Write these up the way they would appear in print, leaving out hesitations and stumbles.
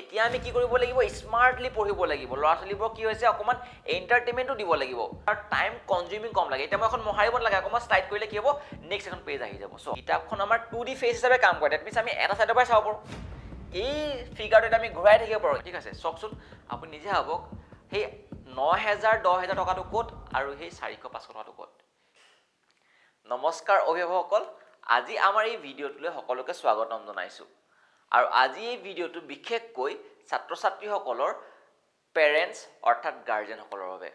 এতিয়া আমি কি কৰিব লাগিব স্মাৰ্টলি পঢ়িব লাগিব ল'ৰা ছোৱালীবোৰক কি হৈছে অকমান এন্টাৰটেইনমেন্টও দিব লাগিব আৰু টাইম কনজিউমিং কম লাগে এতিয়া মই এখন মহাৰিব নালাগে অকমান স্লাইড কৰিলে কি হ'ব নেক্সট এখন পেজ আহি যাব সো কিতাপখন আমাৰ 2D ফেজ হিচাপে কাম কৰে দ্যাট মিন্স আমি এটা সাইডৰ পৰা চাব পাৰো এই ফিগাৰটো আমি ঘূৰাই থাকিব পাৰো ঠিক আছে চকচোন আপুনি নিজে ভাবক সেই 9000 10000 টকাটো ক'ত আৰু সেই 400 500 টকাটো ক'ত নমস্কাৰ অভিভাৱকসকল আজি আমাৰ এই ভিডিঅ'টোলৈ সকলোকে স্বাগতম জনাইছো আৰু আজি এই ভিডিঅ'টো বিশেষকৈ ছাত্ৰ ছাত্ৰীসকলৰ পেৰেণ্টছ অৰ্থাৎ গাৰ্জেনসকলৰ বাবে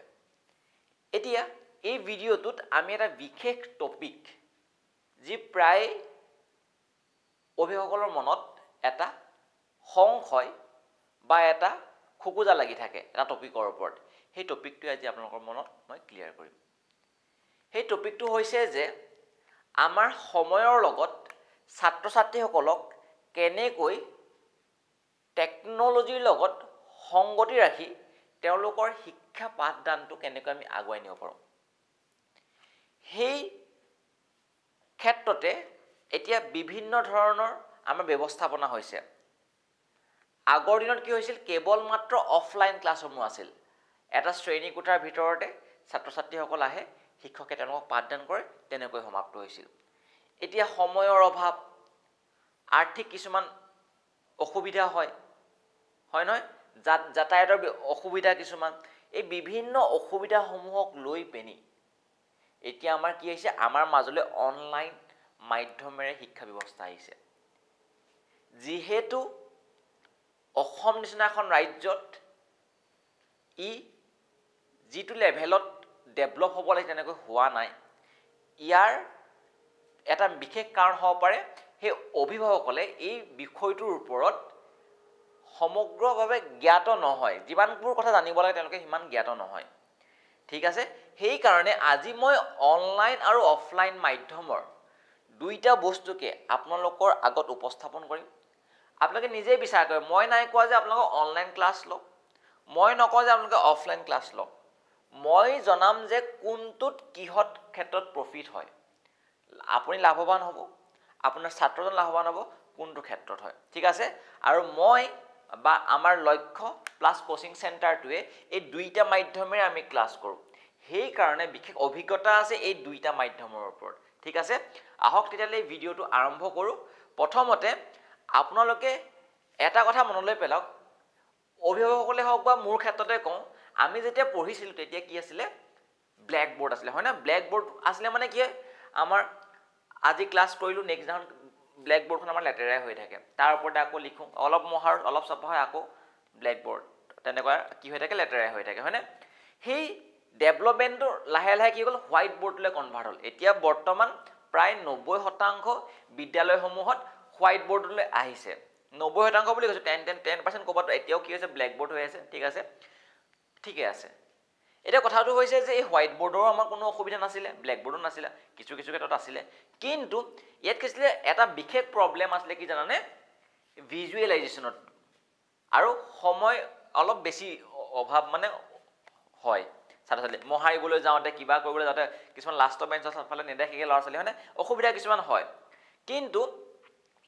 এতিয়া এই ভিডিঅ'টোত আমি এটা বিশেষ টপিক যি প্ৰায় অভিভাৱকসকলৰ মনত এটা সংশয় বা এটা খুকুজা লাগি থাকে এটা টপিকৰ ওপৰত সেই টপিকটো আজি আপোনালোকৰ মনত মই ক্লিয়াৰ কৰিম সেই টপিকটো হৈছে যে আমাৰ সময়ৰ লগত ছাত্ৰ ছাত্ৰীসকলক কেনেকৈ টেকনলজিৰ লগত সংগতি ৰাখি তেওঁলোকৰ শিক্ষা পাঠদানটো কেনেকৈ আমি আগুৱাই নিব পাৰোঁ সেই ক্ষেত্ৰতে এতিয়া বিভিন্ন ধৰণৰ আমাৰ ব্যৱস্থাপনা হৈছে আগৰ দিনত কি হৈছিল কেৱল মাত্ৰ অফলাইন ক্লাছসমূহ আছিল এটা শ্ৰেণী কোঠাৰ ভিতৰতে ছাত্ৰ ছাত্ৰীসকল আহে শিক্ষকে তেওঁলোকক পাঠদান কৰে তেনেকৈ সমাপ্ত হৈছিল এতিয়া সময়ৰ অভাৱ আৰ্থিক কিছুমান অসুবিধা হয় নহয় যাতায়াতৰ অসুবিধা কিছুমান এই বিভিন্ন অসুবিধাসমূহক লৈ পেনি এতিয়া আমাৰ কি হৈছে আমাৰ মাজলৈ অনলাইন মাধ্যমেৰে শিক্ষা ব্যৱস্থা আহিছে যিহেতু অসম নিচিনা এখন ৰাজ্যত যিটো লেভেলত ডেভেলপ হ'ব লাগে তেনেকৈ হোৱা নাই ইয়াৰ এটা বিশেষ কাৰণ হ'ব পাৰে সেই অভিভাৱকসকলে এই বিষয়টোৰ ওপৰত সমগ্ৰভাৱে জ্ঞাত নহয় যিমানবোৰ কথা জানিব লাগে তেওঁলোকে সিমান জ্ঞাত নহয় ঠিক আছে সেই কাৰণে আজি মই অনলাইন আৰু অফলাইন মাধ্যমৰ দুইটা বস্তুকে আপোনালোকৰ আগত উপস্থাপন কৰিম আপোনালোকে নিজে বিচাৰ কৰে মই নাই কোৱা যে আপোনালোকে অনলাইন ক্লাছ লওক মই নকওঁ যে আপোনালোকে অফলাইন ক্লাছ লওক মই জনাম যে কোনটোত কিহত ক্ষেত্ৰত প্ৰফিট হয় আপুনি লাভৱান হ'ব আপোনাৰ ছাত্ৰজন লাভৱান হ'ব কোনটো ক্ষেত্ৰত হয় ঠিক আছে আৰু মই বা আমাৰ লক্ষ্য প্লাছ কোচিং চেণ্টাৰটোৱে এই দুইটা মাধ্যমেৰে আমি ক্লাছ কৰোঁ সেই কাৰণে বিশেষ অভিজ্ঞতা আছে এই দুইটা মাধ্যমৰ ওপৰত ঠিক আছে আহক তেতিয়ালে ভিডিঅ'টো আৰম্ভ কৰোঁ প্ৰথমতে আপোনালোকে এটা কথা মনলৈ পেলাওক অভিভাৱকসকলে হওক বা মোৰ ক্ষেত্ৰতে কওঁ আমি যেতিয়া পঢ়িছিলোঁ তেতিয়া কি আছিলে ব্লেক বোৰ্ড আছিলে হয় না ব্লেক বোৰ্ড আছিলে মানে কি আমাৰ আজি ক্লাছ কৰিলোঁ নেক্সট দিনাখন ব্লেক বোৰ্ডখন আমাৰ লেতেৰাই হৈ থাকে তাৰ ওপৰতে আকৌ লিখোঁ অলপ মহাৰ অলপ চাপা হয় আকৌ ব্লেক বোৰ্ড তেনেকুৱা কি হৈ থাকে লেতেৰাই হৈ থাকে হয়নে সেই ডেভেলপমেণ্টটো লাহে লাহে কি হ'ল হোৱাইট বৰ্ডলৈ কনভাৰ্ট হ'ল এতিয়া বৰ্তমান প্ৰায় 90% বিদ্যালয়সমূহত হোৱাইট বৰ্ডলৈ আহিছে 90% বুলি কৈছোঁ 10% ক'ৰবাত এতিয়াও কি হৈছে ব্লেক বৰ্ড হৈ আছে ঠিক আছে ঠিকে আছে এতিয়া কথাটো হৈছে যে এই হোৱাইট বৰ্ডৰো আমাৰ কোনো অসুবিধা নাছিলে ব্লেক বৰ্ডো নাছিলে কিছু ক্ষেত্ৰত আছিলে কিন্তু ইয়াত কি আছিলে এটা বিশেষ প্ৰব্লেম আছিলে কি জানানে ভিজুৱেলাইজেশ্যনত আৰু সময় অলপ বেছি অভাৱ মানে হয় ছাত্ৰ ছাত্ৰী মহাৰিবলৈ যাওঁতে কিবা কৰিবলৈ যাওঁতে কিছুমান লাষ্টৰ বেঞ্চৰ ফালে নেদেখেগে ল'ৰা ছোৱালী হয়নে অসুবিধা কিছুমান হয় কিন্তু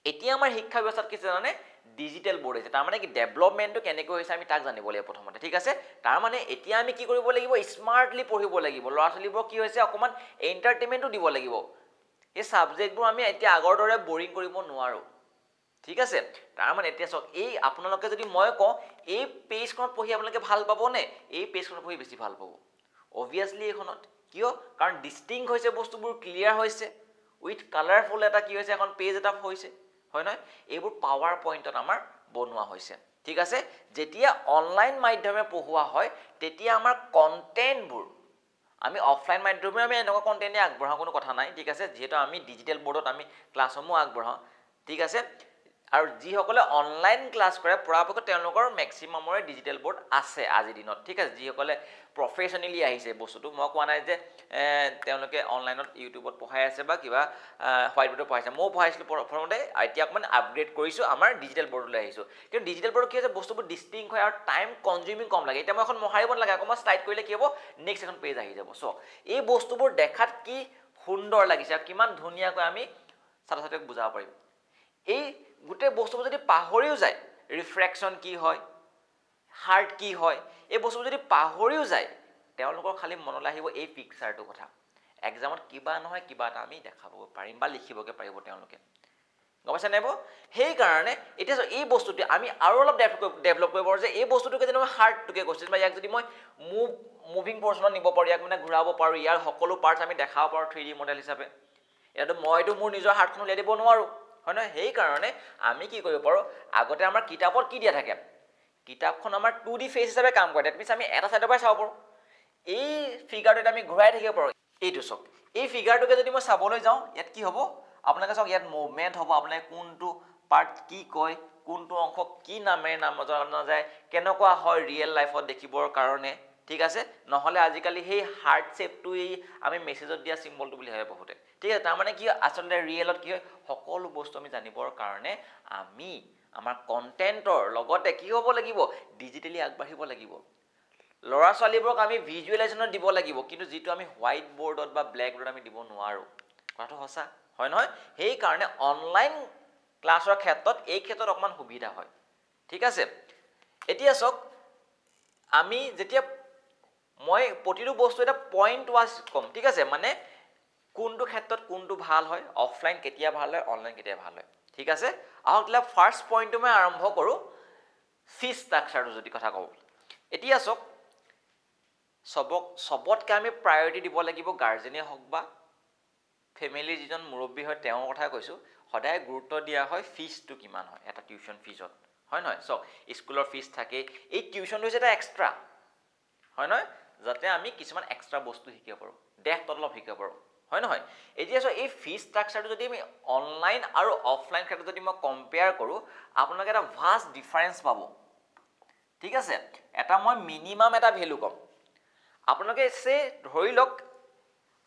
এতিয়া আমাৰ শিক্ষা ব্যৱস্থাত কি জানানে ডিজিটেল বৰ্ড হৈছে তাৰমানে কি ডেভেলপমেণ্টটো কেনেকৈ হৈছে আমি তাক জানিব লাগিব প্ৰথমতে ঠিক আছে তাৰমানে এতিয়া আমি কি কৰিব লাগিব স্মাৰ্টলি পঢ়িব লাগিব ল'ৰা ছোৱালীবোৰক কি হৈছে অকণমান এণ্টাৰটেইনমেণ্টও দিব লাগিব এই ছাবজেক্টবোৰ আমি এতিয়া আগৰ দৰে বৰিং কৰিব নোৱাৰোঁ ঠিক আছে তাৰমানে এতিয়া চাওক এই আপোনালোকে যদি মই কওঁ এই পেজখনত পঢ়ি আপোনালোকে ভাল পাবনে এই পেজখনত পঢ়ি বেছি ভাল পাব অবভিয়াছলি এইখনত কিয় কাৰণ ডিষ্টিংক্ট হৈছে বস্তুবোৰ ক্লিয়াৰ হৈছে উইথ কালাৰফুল এটা কি হৈছে এখন পেজ এটা হৈছে হয় নহয় এইবোৰ পাৱাৰ পইণ্টত আমাৰ বনোৱা হৈছে ঠিক আছে যেতিয়া অনলাইন মাধ্যমে পঢ়োৱা হয় তেতিয়া আমাৰ কণ্টেণ্টবোৰ আমি অফলাইন মাধ্যমে আমি এনেকুৱা কণ্টেণ্টে আগবঢ়াওঁ কোনো কথা নাই ঠিক আছে যিহেতু আমি ডিজিটেল বৰ্ডত আমি ক্লাছসমূহ আগবঢ়াওঁ ঠিক আছে আৰু যিসকলে অনলাইন ক্লাছ কৰে পৰাপক্ষত তেওঁলোকৰ মেক্সিমামৰে ডিজিটেল বৰ্ড আছে আজিৰ দিনত ঠিক আছে যিসকলে প্ৰফেশ্যনেলি আহিছে বস্তুটো মই কোৱা নাই যে তেওঁলোকে অনলাইনত ইউটিউবত পঢ়াই আছে বা কিবা হোৱাইট বৰ্ডত পঢ়াইছে ময়ো পঢ়াইছিলোঁ প্ৰথমতে এতিয়া অকণমান আপগ্ৰেড কৰিছোঁ আমাৰ ডিজিটেল বৰ্ডলৈ আহিছোঁ কিন্তু ডিজিটেল বৰ্ডত কি হৈছে বস্তুবোৰ ডিষ্টিংক্ট হয় আৰু টাইম কনজিউমিং কম লাগে এতিয়া মই এখন মহাৰিব নালাগে অকণমান স্লাইড কৰিলে কি হ'ব নেক্সট এখন পেজ আহি যাব চ' এই বস্তুবোৰ দেখাত কি সুন্দৰ লাগিছে আৰু কিমান ধুনীয়াকৈ আমি ছাত্ৰ ছাত্ৰীক বুজাব পাৰিম এই গোটেই বস্তুবোৰ যদি পাহৰিও যায় ৰিফ্ৰেকশ্যন কি হয়, হাৰ্ট কি হয়, এই বস্তুবোৰ যদি পাহৰিও যায় তেওঁলোকৰ খালি মনলৈ আহিব এই পিকচাৰটোৰ কথা। এক্সামত কিবা নহয় কিবা এটা আমি দেখাব পাৰিম বা লিখিবগৈ পাৰিব তেওঁলোকে, গম পাইছে নাই? সেইকাৰণে এতিয়া এই বস্তুটো আমি আৰু অলপ ডেভেলপ কৰিব পাৰোঁ যে এই বস্তুটোকে যদি মই হাৰ্টটোকে কৈছোঁ বা ইয়াক যদি মই মুভিং পৰ্চনত নিব পাৰোঁ, ইয়াক মানে ঘূৰাব পাৰোঁ, ইয়াৰ সকলো পাৰ্টছ আমি দেখাব পাৰোঁ 3D মডেল হিচাপে। এতিয়াতো মইতো মোৰ নিজৰ হাৰ্টখন উলিয়াই দিব নোৱাৰোঁ, হয় নহয়? সেইকাৰণে আমি কি কৰিব পাৰোঁ, আগতে আমাৰ কিতাপত কি দিয়া থাকে, কিতাপখন আমাৰ 2D ফেচ হিচাপে কাম কৰে, ডেট মিনছ আমি এটা ছাইডৰ পৰাই চাব পাৰোঁ। এই ফিগাৰটোত আমি ঘূৰাই থাকিব পাৰোঁ। এইটো চাওক, এই ফিগাৰটোকে যদি মই চাবলৈ যাওঁ ইয়াত কি হ'ব, আপোনালোকে চাওক ইয়াত মুভমেণ্ট হ'ব, আপোনালোকে কোনটো পাৰ্ট কি কয়, কোনটো অংশ কি নামেৰে জনা যায়, কেনেকুৱা হয় ৰিয়েল লাইফত দেখিবৰ কাৰণে, ঠিক আছে? নহ'লে আজিকালি সেই হাৰ্ট শ্বেপটো এই আমি মেছেজত দিয়া চিম্বলটো বুলি ভাবে বহুতে, ঠিক আছে? তাৰমানে কি হয়, আচলতে ৰিয়েলত কি হয়, সকলো বস্তু আমি জানিবৰ কাৰণে আমি আমাৰ কণ্টেণ্টৰ লগতে কি হ'ব লাগিব, ডিজিটেলি আগবাঢ়িব লাগিব। ল'ৰা ছোৱালীবোৰক আমি ভিজুৱেলাইজেশ্যনত দিব লাগিব, কিন্তু যিটো আমি হোৱাইট বৰ্ডত বা ব্লেক বৰ্ডত আমি দিব নোৱাৰোঁ, কথাটো সঁচা, হয় নহয়? সেইকাৰণে অনলাইন ক্লাছৰ ক্ষেত্ৰত এই ক্ষেত্ৰত অকণমান সুবিধা হয়, ঠিক আছে? এতিয়া চাওক, আমি যেতিয়া মই প্ৰতিটো বস্তু এটা পইণ্ট ৱাইজ ক'ম, ঠিক আছে? মানে কোনটো ক্ষেত্ৰত কোনটো ভাল হয়, অফলাইন কেতিয়া ভাল হয়, অনলাইন কেতিয়া ভাল হয়, ঠিক আছে? আহক তেতিয়া ফাৰ্ষ্ট পইণ্টটো মই আৰম্ভ কৰোঁ, ফিজ ষ্ট্ৰাকচাৰটো যদি কথা কওঁ। এতিয়া চাওক, চবতকৈ আমি প্ৰায়ৰিটি দিব লাগিব, গাৰ্জেনেই হওক বা ফেমিলিৰ যিজন মুৰব্বী হয় তেওঁৰ কথা কৈছোঁ, সদায় গুৰুত্ব দিয়া হয় ফিজটো কিমান হয় এটা টিউশ্যন ফিজত, হয় নহয়? চাওক, স্কুলৰ ফিজ থাকে, এই টিউশ্যনটো হৈছে এটা এক্সট্ৰা, হয় নহয়? যাতে আমি কিছুমান এক্সট্ৰা বস্তু শিকিব পাৰোঁ, দেশ তলব শিকিব পাৰোঁ, হয় নহয়? এতিয়া চাওক, এই ফিজ ষ্ট্ৰাকচাৰটো যদি আমি অনলাইন আৰু অফলাইন ক্ষেত্ৰত যদি মই কম্পেয়াৰ কৰোঁ, আপোনালোকে এটা ভাষ্ট ডিফাৰেঞ্চ পাব, ঠিক আছে? এটা মই মিনিমাম এটা ভেলু ক'ম। আপোনালোকে ধৰি লওক,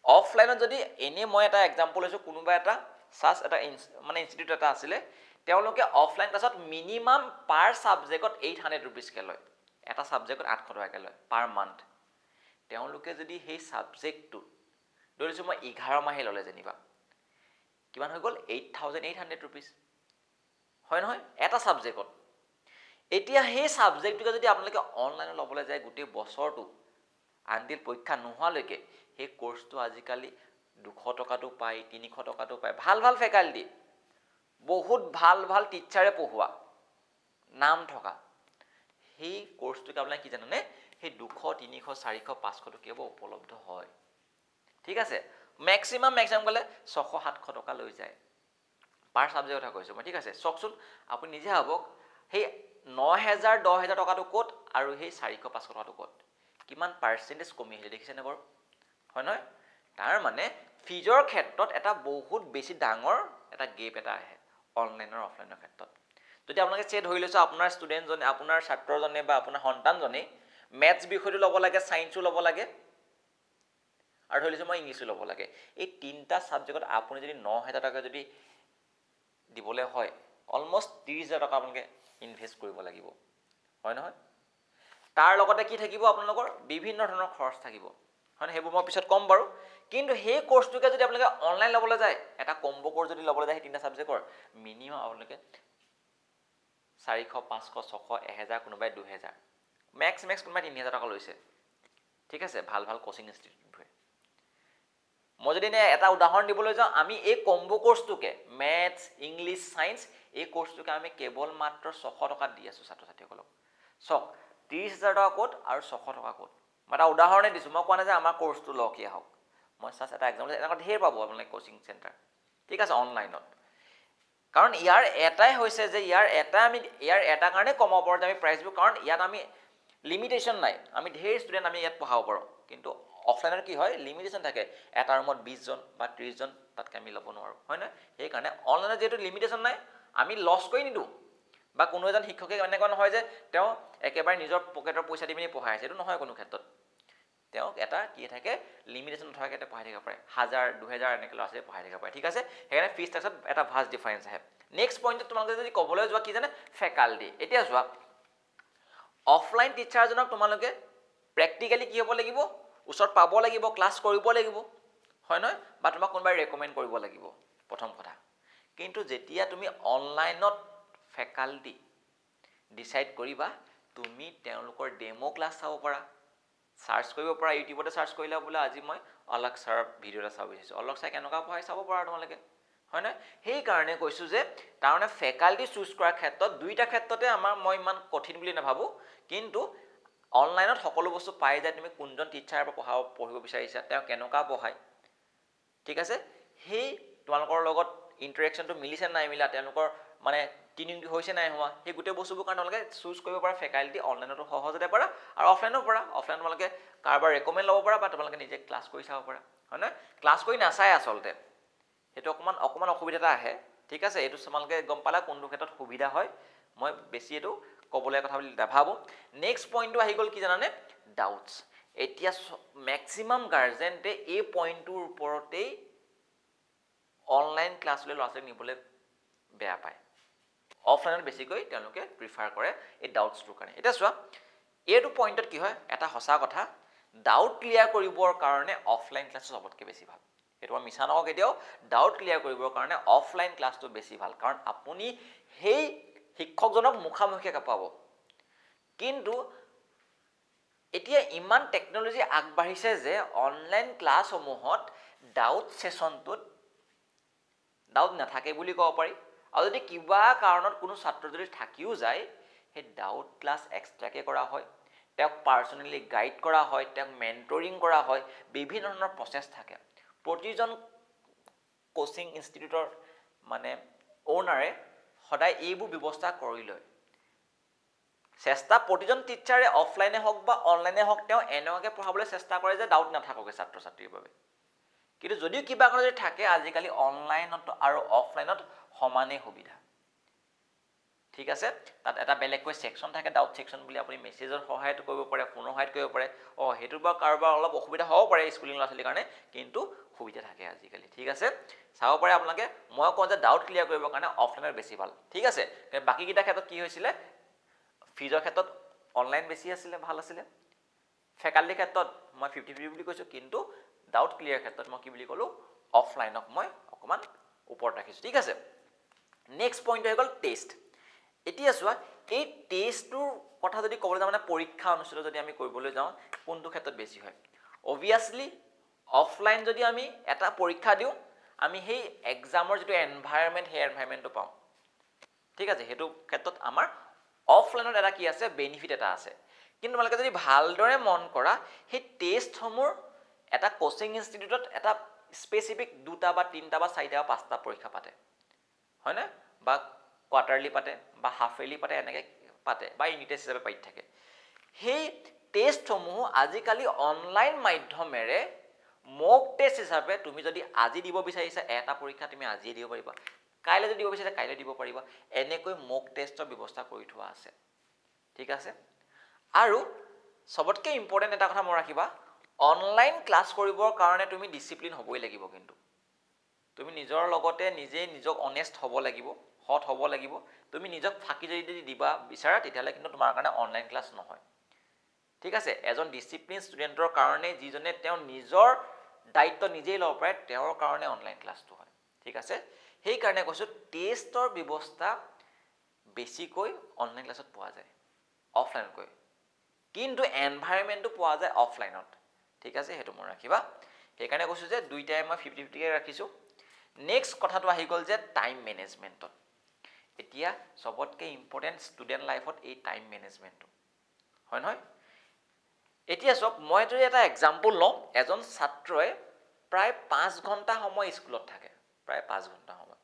অফলাইনত যদি এনেই মই এটা এক্সাম্পল লৈছোঁ, কোনোবা এটা এটা মানে ইনষ্টিটিউট এটা আছিলে, তেওঁলোকে অফলাইন ক্লাছত মিনিমাম পাৰ ছাবজেক্টত 800 ৰুপিজকৈ লয়, এটা ছাবজেক্টত 800 টকাকৈ লয় পাৰ মান্থ। তেওঁলোকে যদি সেই ছাবজেক্টটো ধৰিছোঁ মই 11 মাহে ল'লে, যেনিবা কিমান হৈ গ'ল, 8800 ৰুপিজ, হয় নহয়? এটা ছাবজেক্টত। এতিয়া সেই ছাবজেক্টটোকে যদি আপোনালোকে অনলাইনত ল'বলৈ যায় গোটেই বছৰটো, আনটিল পৰীক্ষা নোহোৱালৈকে, সেই কোৰ্চটো আজিকালি 200 টকাটো পায়, 300 টকাটো পায়, ভাল ভাল ফেকাল্টি, বহুত ভাল ভাল টিচাৰে পঢ়োৱা, নাম থকা সেই কোৰ্চটোকে আপোনালোকে কি জানেনে, সেই 200, 300, 400, 500 টকীয়াবোৰ উপলব্ধ হয়, ঠিক আছে? মেক্সিমাম গ'লে 600-700 টকা লৈ যায় পাৰ ছাবজেক্ট কথা কৈছোঁ মই, ঠিক আছে? চাওকচোন, আপুনি নিজে ভাবক, সেই 9000-10000 টকাটো ক'ত আৰু সেই 400-500 টকাটো ক'ত, কিমান পাৰ্চেণ্টেজ কমি আহিলে দেখিছেনে বাৰু, হয় নহয়? তাৰমানে ফিজৰ ক্ষেত্ৰত এটা বহুত বেছি ডাঙৰ এটা গেপ এটা আহে অনলাইন আৰু অফলাইনৰ ক্ষেত্ৰত। যদি আপোনালোকে ধৰি লৈছোঁ, আপোনাৰ ষ্টুডেণ্টজনে, আপোনাৰ ছাত্ৰজনে বা আপোনাৰ সন্তানজনে মেথছ বিষয়টো ল'ব লাগে, ছায়েন্সো ল'ব লাগে, আৰু ধৰি লৈছোঁ মই ইংলিছো ল'ব লাগে, এই তিনিটা ছাবজেক্টত আপুনি যদি 9000 টকা যদি দিবলৈ হয়, অলমষ্ট 30,000 টকা আপোনালোকে ইনভেষ্ট কৰিব লাগিব, হয় নহয়? তাৰ লগতে কি থাকিব, আপোনালোকৰ বিভিন্ন ধৰণৰ খৰচ থাকিব, হয় নহয়? সেইবোৰ মই পিছত ক'ম বাৰু। কিন্তু সেই কোৰ্চটোকে যদি আপোনালোকে অনলাইন ল'বলৈ যায়, এটা কম্বো কোৰ্চ যদি ল'বলৈ যায় সেই তিনিটা ছাবজেক্টৰ, মিনিমাম আপোনালোকে 400, 500, 600, 1000, কোনোবাই 2000, মেক্স কোনোবাই 3000 টকা লৈছে, ঠিক আছে? ভাল ভাল কোচিং ইনষ্টিটিউটবোৰে। মই যদি এটা উদাহৰণ দিবলৈ যাওঁ, আমি এই কম্বো কোৰ্চটোকে, মেথছ, ইংলিছ, ছায়েন্স, এই কোৰ্চটোকে আমি কেৱল মাত্ৰ 600 টকাত দি আছোঁ ছাত্ৰ ছাত্ৰীসকলক। চাওক, 30,000 টকা ক'ত আৰু 600 টকা ক'ত, মই এটা উদাহৰণে দিছোঁ, মই কোৱা নাই যে আমাৰ কোৰ্চটো লওক আহক, মই এটা এক্সাম্পল, এনেকুৱা ঢেৰ পাব আপোনালোকে কোচিং চেণ্টাৰ, ঠিক আছে, অনলাইনত। কাৰণ ইয়াৰ এটাই হৈছে যে ইয়াৰ এটা কাৰণে কমাব পাৰোঁ যে আমি প্ৰাইচবোৰ, কাৰণ ইয়াত আমি লিমিটেশ্যন নাই, আমি ঢেৰ ষ্টুডেণ্ট আমি ইয়াত পঢ়াব পাৰোঁ। কিন্তু অফলাইনত কি হয়, লিমিটেশ্যন থাকে, এটা ৰুমত 20 জন বা 30 জন, তাতকৈ আমি ল'ব নোৱাৰোঁ, হয় নহয়? সেইকাৰণে অনলাইনত যিহেতু লিমিটেশ্যন নাই, আমি লছ কৰি নিদিওঁ, বা কোনো এজন শিক্ষকে এনেকুৱা নহয় যে তেওঁ একেবাৰে নিজৰ পকেটৰ পইচা দি পিনি পঢ়াই আছে, এইটো নহয় কোনো ক্ষেত্ৰত। তেওঁক এটা কি থাকে, লিমিটেশ্যন নথকাকৈ এটা পঢ়াই থাকিব পাৰে, 1000, 2000 এনেকৈ ল'ৰা ছোৱালী পঢ়াই থাকিব পাৰে, ঠিক আছে? সেইকাৰণে ফিজ ষ্ট্ৰাকচাৰত এটা ভাষ্ট ডিফাৰেঞ্চ আহে। নেক্সট পইণ্টত তোমালোকে যদি ক'বলৈ যোৱা, কি জানে, ফেকাল্টি। এতিয়া চোৱা, অফলাইন টিচাৰজনক তোমালোকে প্ৰেক্টিকেলি কি হ'ব লাগিব, ওচৰত পাব লাগিব, ক্লাছ কৰিব লাগিব, হয় নহয়? বা তোমাক কোনোবাই ৰেকমেণ্ড কৰিব লাগিব, প্ৰথম কথা। কিন্তু যেতিয়া তুমি অনলাইনত ফেকাল্টি ডিসাইড কৰিবা তুমি তেওঁলোকৰ ডেমো ক্লাছ চাব পাৰা সাৰ্চ কৰিব পাৰা ইউটিউবতে সাৰ্চ কৰিলা বোলে আজি মই অলক ছাৰৰ ভিডিঅ' এটা চাব বিচাৰিছোঁ অলক ছাৰ কেনেকুৱা পঢ়াই চাব পাৰা তোমালোকে হয় নহয় সেইকাৰণে কৈছোঁ যে তাৰমানে ফেকাল্টি চুজ কৰাৰ ক্ষেত্ৰত দুইটা ক্ষেত্ৰতে আমাৰ মই ইমান কঠিন বুলি নাভাবোঁ কিন্তু অনলাইনত সকলো বস্তু পাই যায় তুমি কোনজন টিচাৰৰ পৰা পঢ়িব বিচাৰিছা তেওঁ কেনেকুৱা পঢ়ায় ঠিক আছে সেই তোমালোকৰ লগত ইণ্টাৰেকশ্যনটো মিলিছে নাই মিলা তেওঁলোকৰ মানে টিনিংটো হৈছে নাই হোৱা সেই গোটেই বস্তুবোৰ কাৰণে তোমালোকে চুজ কৰিব পাৰা ফেকাল্টি অনলাইনতো সহজতে পাৰা আৰু অফলাইনো পাৰা অফলাইন তোমালোকে কাৰোবাৰ ৰেকমেণ্ড ল'ব পাৰা বা তোমালোকে নিজে ক্লাছ কৰি চাব পাৰা হয় নহয় ক্লাছ কৰি নাচায় আচলতে সেইটো অকণমান অসুবিধা এটা আহে ঠিক আছে এইটো তোমালোকে গম পালা কোনটো ক্ষেত্ৰত সুবিধা হয় মই বেছি এইটো ক'বলৈ কথা বুলি নাভাবোঁ নেক্সট পইণ্টটো আহি গ'ল কি জানানে ডাউটছ এতিয়া মেক্সিমাম গাৰ্জেণ্টে এই পইণ্টটোৰ ওপৰতেই অনলাইন ক্লাছলৈ ল'ৰা ছোৱালীক নিবলৈ বেয়া পায় অফলাইনত বেছিকৈ তেওঁলোকে প্ৰিফাৰ কৰে এই ডাউটছটোৰ কাৰণে এতিয়া চোৱা এইটো পইণ্টত কি হয় এটা সঁচা কথা ডাউট ক্লিয়াৰ কৰিবৰ কাৰণে অফলাইন ক্লাছটো চবতকৈ বেছি ভাল সেইটো মই মিছা নকওঁ কেতিয়াও ডাউট ক্লিয়াৰ কৰিবৰ কাৰণে অফলাইন ক্লাছটো বেছি ভাল কাৰণ আপুনি সেই শিক্ষকজনক মুখামুখিকৈ পাব কিন্তু এতিয়া ইমান টেকন'লজি আগবাঢ়িছে যে অনলাইন ক্লাছসমূহত ডাউট ছেশ্যনটোত ডাউট নাথাকে বুলি ক'ব পাৰি আৰু যদি কিবা কাৰণত কোনো ছাত্ৰ যদি থাকিও যায় সেই ডাউট ক্লাছ এক্সট্ৰাকৈ কৰা হয় তেওঁক পাৰ্চনেলি গাইড কৰা হয় তেওঁক মেণ্টৰিং কৰা হয় বিভিন্ন ধৰণৰ প্ৰচেছ থাকে প্ৰতিজন কোচিং ইনষ্টিটিউটৰ মানে অ'নাৰে সদায় এইবোৰ ব্যৱস্থা কৰি লয় চেষ্টা প্ৰতিজন টিচাৰে অফলাইনে হওক বা অনলাইনে হওক তেওঁ এনেকুৱাকৈ পঢ়াবলৈ চেষ্টা কৰে যে ডাউট নাথাককে ছাত্ৰ ছাত্ৰীৰ বাবে কিন্তু যদিও কিবা কাৰণে যদি থাকে আজিকালি অনলাইনত আৰু অফলাইনত সমানেই সুবিধা ঠিক আছে তাত এটা বেলেগকৈ ছেকশ্যন থাকে ডাউট ছেকশ্যন বুলি আপুনি মেছেজৰ সহায়ত কৰিব পাৰে ফোনৰ সহায়ত কৰিব পাৰে সেইটো বাৰু কাৰোবাৰ অলপ অসুবিধা হ'ব পাৰে স্কুলিং ল'ৰা ছোৱালীৰ কাৰণে কিন্তু সুবিধা থাকে আজিকালি ঠিক আছে চাব পাৰে আপোনালোকে মই কওঁ যে ডাউট ক্লিয়াৰ কৰিবৰ কাৰণে অফলাইনত বেছি ভাল ঠিক আছে বাকীকেইটা ক্ষেত্ৰত কি হৈছিলে ফিজৰ ক্ষেত্ৰত অনলাইন বেছি আছিলে ভাল আছিলে ফেকাল্টিৰ ক্ষেত্ৰত মই 50-50 বুলি কৈছোঁ কিন্তু ডাউট ক্লিয়াৰ ক্ষেত্ৰত মই কি বুলি ক'লোঁ অফলাইনক মই অকণমান ওপৰত ৰাখিছোঁ ঠিক আছে নেক্সট পইণ্ট হৈ গ'ল টেষ্ট এতিয়া চোৱা এই টেষ্টটোৰ কথা যদি ক'বলৈ যাওঁ মানে পৰীক্ষা অনুষ্ঠিত যদি আমি কৰিবলৈ যাওঁ কোনটো ক্ষেত্ৰত বেছি হয় অবভিয়াছলি অফলাইন যদি আমি এটা পৰীক্ষা দিওঁ আমি সেই এক্সামৰ যিটো এনভাইৰনমেণ্ট সেই এনভাইৰনমেণ্টটো পাওঁ ঠিক আছে সেইটো ক্ষেত্ৰত আমাৰ অফলাইনত এটা কি আছে বেনিফিট এটা আছে কিন্তু তোমালোকে যদি ভালদৰে মন কৰা সেই টেষ্টসমূহ এটা কোচিং ইনষ্টিটিউটত এটা স্পেচিফিক 2টা বা 3টা বা 4টা বা 5টা পৰীক্ষা পাতে হয়নে বা কোৱাৰ্টাৰলি পাতে বা হাফেলি পাতে এনেকৈ পাতে বা ইউনিট টেষ্ট হিচাপে পাতি থাকে সেই টেষ্টসমূহ আজিকালি অনলাইন মাধ্যমেৰে মক টেষ্ট হিচাপে তুমি যদি আজি দিব বিচাৰিছা এটা পৰীক্ষা তুমি আজিয়ে দিব পাৰিবা কাইলৈ যদি দিব বিচাৰিছা কাইলৈ দিব পাৰিবা এনেকৈ মক টেষ্টৰ ব্যৱস্থা কৰি থোৱা আছে ঠিক আছে আৰু সবতকৈ ইম্পৰ্টেণ্ট এটা কথা মনত ৰাখিবা অনলাইন ক্লাছ কৰিবৰ কাৰণে তুমি ডিচিপ্লিন হ'বই লাগিব কিন্তু তুমি নিজৰ লগতে নিজক অনেষ্ট হ'ব লাগিব হট হ'ব লাগিব তুমি নিজক ফাঁকি যদি দিবা বিচাৰা তেতিয়াহ'লে কিন্তু তোমাৰ কাৰণে অনলাইন ক্লাছ নহয় ঠিক আছে এজন ডিচিপ্লিন ষ্টুডেণ্টৰ কাৰণে যিজনে তেওঁ নিজৰ দায়িত্ব নিজেই ল'ব পাৰে তেওঁৰ কাৰণে অনলাইন ক্লাছটো হয় ঠিক আছে সেইকাৰণে কৈছোঁ টেষ্টৰ ব্যৱস্থা বেছিকৈ অনলাইন ক্লাছত পোৱা যায় অফলাইনতকৈ কিন্তু এনভাইৰনমেণ্টটো পোৱা যায় অফলাইনত ঠিক আছে সেইটো মনত ৰাখিবা সেইকাৰণে কৈছোঁ যে দুইটাই মই 50-50কৈ ৰাখিছোঁ নেক্সট কথাটো আহি গ'ল যে টাইম মেনেজমেণ্টত এতিয়া সবতকৈ ইম্পৰ্টেণ্ট ষ্টুডেণ্ট লাইফত এই টাইম মেনেজমেণ্টটো হয় নহয় এতিয়া চব মই যদি এটা এক্সাম্পল লওঁ এজন ছাত্ৰই প্ৰায় 5 ঘণ্টা সময় স্কুলত থাকে প্ৰায় 5 ঘণ্টা সময়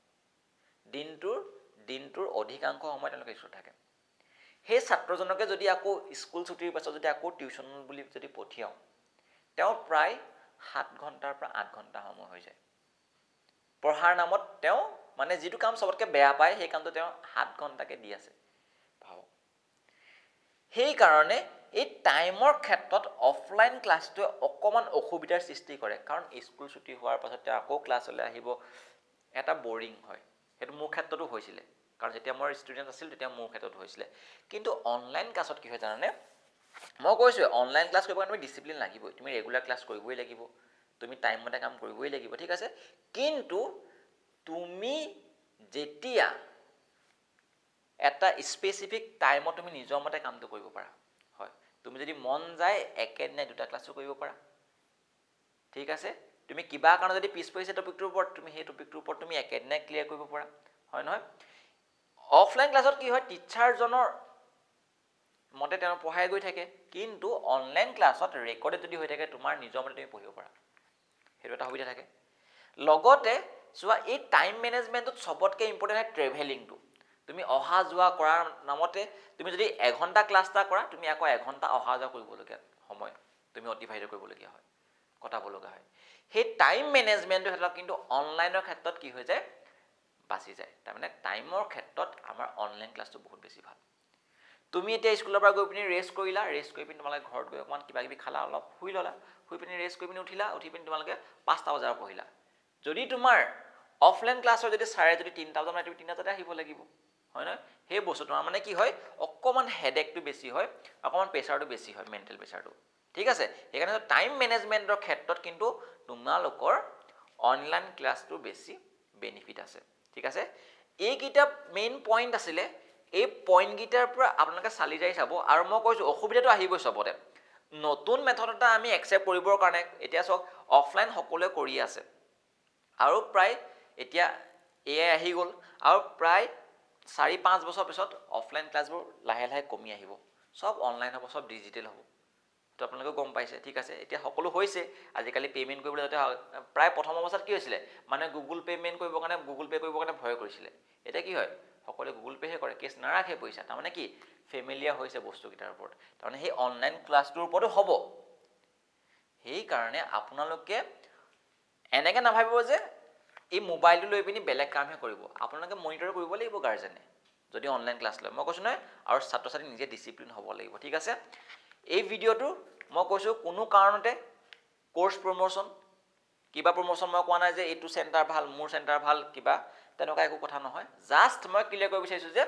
দিনটোৰ অধিকাংশ সময় তেওঁলোকে স্কুলত থাকে সেই ছাত্ৰজনকে যদি আকৌ স্কুল ছুটিৰ পাছত যদি আকৌ টিউশ্যন বুলি যদি পঠিয়াওঁ তেওঁ প্ৰায় 7 ঘণ্টাৰ পৰা 8 ঘণ্টা সময় হৈ যায় পঢ়াৰ নামত তেওঁ মানে যিটো কাম সবতকৈ বেয়া পায় সেই কামটো তেওঁ 7 ঘণ্টাকৈ দি আছে ভাবক সেইকাৰণে এই টাইমৰ ক্ষেত্ৰত অফলাইন ক্লাছটোৱে অকণমান অসুবিধাৰ সৃষ্টি কৰে কাৰণ স্কুল ছুটি হোৱাৰ পাছত তেওঁ আকৌ ক্লাছলৈ আহিব এটা বৰিং হয় সেইটো মোৰ ক্ষেত্ৰতো হৈছিলে কাৰণ যেতিয়া মোৰ ষ্টুডেণ্ট আছিল তেতিয়া মোৰ ক্ষেত্ৰত হৈছিলে কিন্তু অনলাইন ক্লাছত কি হয় জানানে মই কৈছোঁ অনলাইন ক্লাছ কৰিব তুমি ডিচিপ্লিন লাগিবই তুমি ৰেগুলাৰ ক্লাছ কৰিবই লাগিব তুমি টাইম মতে কাম কৰিবই লাগিব ঠিক আছে কিন্তু তুমি যেতিয়া এটা স্পেচিফিক টাইমত তুমি নিজৰ মতে কামটো কৰিব পাৰা হয় তুমি যদি মন যায় একেদিনাই দুটা ক্লাছো কৰিব পাৰা ঠিক আছে তুমি কিবা কাৰণ যদি পিছ পৰিছে টপিকটোৰ ওপৰত তুমি সেই টপিকটোৰ ওপৰত তুমি একেদিনাই ক্লিয়াৰ কৰিব পাৰা হয় নহয় অফলাইন ক্লাছত কি হয় টিচাৰজনৰ মতে তেওঁ পঢ়াই গৈ থাকে কিন্তু অনলাইন ক্লাছত ৰেকৰ্ডেড যদি হৈ থাকে তোমাৰ নিজৰ মতে তুমি পঢ়িব পাৰা সেইটো এটা সুবিধা থাকে লগতে চোৱা এই টাইম মেনেজমেণ্টত সবতকৈ ইম্পৰ্টেণ্ট হয় ট্ৰেভেলিংটো তুমি অহা যোৱা কৰাৰ নামতে তুমি যদি এঘণ্টা ক্লাছ এটা কৰা তুমি আকৌ এঘণ্টা অহা যোৱা কৰিবলগীয়া সময় তুমি অতিবাহিত কৰিবলগীয়া হয় কটাবলগীয়া হয় সেই টাইম মেনেজমেণ্টৰ ক্ষেত্ৰত কিন্তু অনলাইনৰ ক্ষেত্ৰত কি হৈ যায় বাচি যায় তাৰমানে টাইমৰ ক্ষেত্ৰত আমাৰ অনলাইন ক্লাছটো বহুত বেছি ভাল তুমি এতিয়া স্কুলৰ পৰা গৈ পিনি ৰেষ্ট কৰিলা ৰেষ্ট কৰি পিনি তোমালোকে ঘৰত গৈ অকণমান কিবা কিবি খালা অলপ শুই ল'লা শুই পিনি ৰেষ্ট কৰি পিনি উঠিলা উঠি পিনি তোমালোকে 5টা বজাৰ পঢ়িলা যদি তোমাৰ অফলাইন ক্লাছৰ যদি চাৰে যদি 3টা বজাত তুমি 3টা বজাতে আহিব লাগিব হয় নহয় সেই বস্তুটো মানে কি হয় অকণমান হেডেকটো বেছি হয় অকণমান প্ৰেছাৰটো বেছি হয় মেণ্টেল প্ৰেছাৰটো ঠিক আছে সেইকাৰণে টাইম মেনেজমেণ্টৰ ক্ষেত্ৰত কিন্তু তোমালোকৰ অনলাইন ক্লাছটো বেছি বেনিফিট আছে ঠিক আছে এইকেইটা মেইন পইণ্ট আছিলে এই পইণ্টকেইটাৰ পৰা আপোনালোকে চালি যাই চাব আৰু মই কৈছোঁ অসুবিধাটো আহিবই চবতে নতুন মেথড এটা আমি একচেপ্ট কৰিবৰ কাৰণে এতিয়া চাওক অফলাইন সকলোৱে কৰি আছে আৰু প্ৰায় এতিয়া এআই আহি গ'ল আৰু প্ৰায় 4-5 বছৰ পিছত অফলাইন ক্লাছবোৰ লাহে লাহে কমি আহিব সব অনলাইন হ'ব সব ডিজিটেল হ'ব তো আপোনালোকে গম পাইছে ঠিক আছে এতিয়া সকলো হৈছে আজিকালি পে'মেণ্ট কৰিবলৈ যাতে প্ৰায় প্ৰথম অৱস্থাত কি হৈছিলে মানে গুগল পে'মেণ্ট কৰিবৰ কাৰণে গুগল পে' কৰিবৰ কাৰণে ভয় কৰিছিলে এতিয়া কি হয় সকলোৱে গুগল পে'হে কৰে কেছ নাৰাখে পইচা তাৰমানে কি ফেমিলিয়াৰ হৈছে বস্তুকেইটাৰ ওপৰত তাৰমানে সেই অনলাইন ক্লাছটোৰ ওপৰতো হ'ব সেইকাৰণে আপোনালোকে এনেকৈ নাভাবিব যে এই মোবাইলটো লৈ পিনি বেলেগ কামহে কৰিব আপোনালোকে মনিটৰ কৰিব লাগিব গাৰ্জেনে যদি অনলাইন ক্লাছ লয় মই কৈছোঁ নহয় আৰু ছাত্ৰ ছাত্ৰী নিজে ডিচিপ্লিন হ'ব লাগিব ঠিক আছে এই ভিডিঅ'টো মই কৈছোঁ কোনো কাৰণতে কোৰ্ছ প্ৰমোশ্যন কিবা প্ৰমোশ্যন মই কোৱা নাই যে এইটো চেণ্টাৰ ভাল মোৰ চেণ্টাৰ ভাল কিবা তেনেকুৱা একো কথা নহয় জাষ্ট মই ক্লিয়াৰ কৰিব বিচাৰিছোঁ যে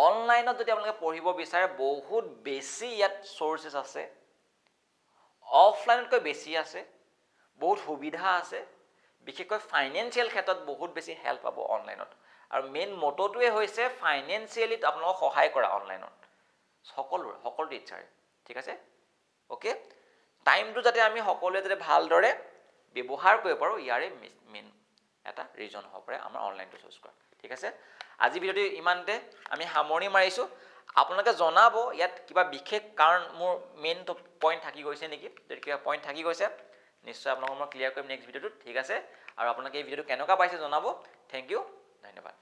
অনলাইনত যদি আপোনালোকে পঢ়িব বিচাৰে বহুত বেছি ইয়াত চ'ৰ্চেছ আছে অফলাইনতকৈ বেছি আছে বহুত সুবিধা আছে বিশেষকৈ ফাইনেন্সিয়েল ক্ষেত্ৰত বহুত বেছি হেল্প পাব অনলাইনত আৰু মেইন মটোটোৱে হৈছে ফাইনেন্সিয়েলি আপোনালোকক সহায় কৰা অনলাইনত সকলো টিচাৰে ঠিক আছে অ'কে টাইমটো যাতে আমি সকলোৱে যাতে ভালদৰে ব্যৱহাৰ কৰিব পাৰোঁ ইয়াৰে মেইন এটা ৰিজন হ'ব পাৰে আমাৰ অনলাইনটো চুজ কৰা ঠিক আছে আজি ভিডিঅ'টো ইমানতে আমি সামৰণি মাৰিছোঁ আপোনালোকে জনাব ইয়াত কিবা বিশেষ কাৰণ মোৰ মেইন পইণ্ট থাকি গৈছে নেকি যদি কিবা পইণ্ট থাকি গৈছে নিশ্চয় আপোনালোকক মই ক্লিয়াৰ কৰিম নেক্সট ভিডিঅ'টোত ঠিক আছে আৰু আপোনালোকে এই ভিডিঅ'টো কেনেকুৱা পাইছে জনাব থেংক ইউ ধন্যবাদ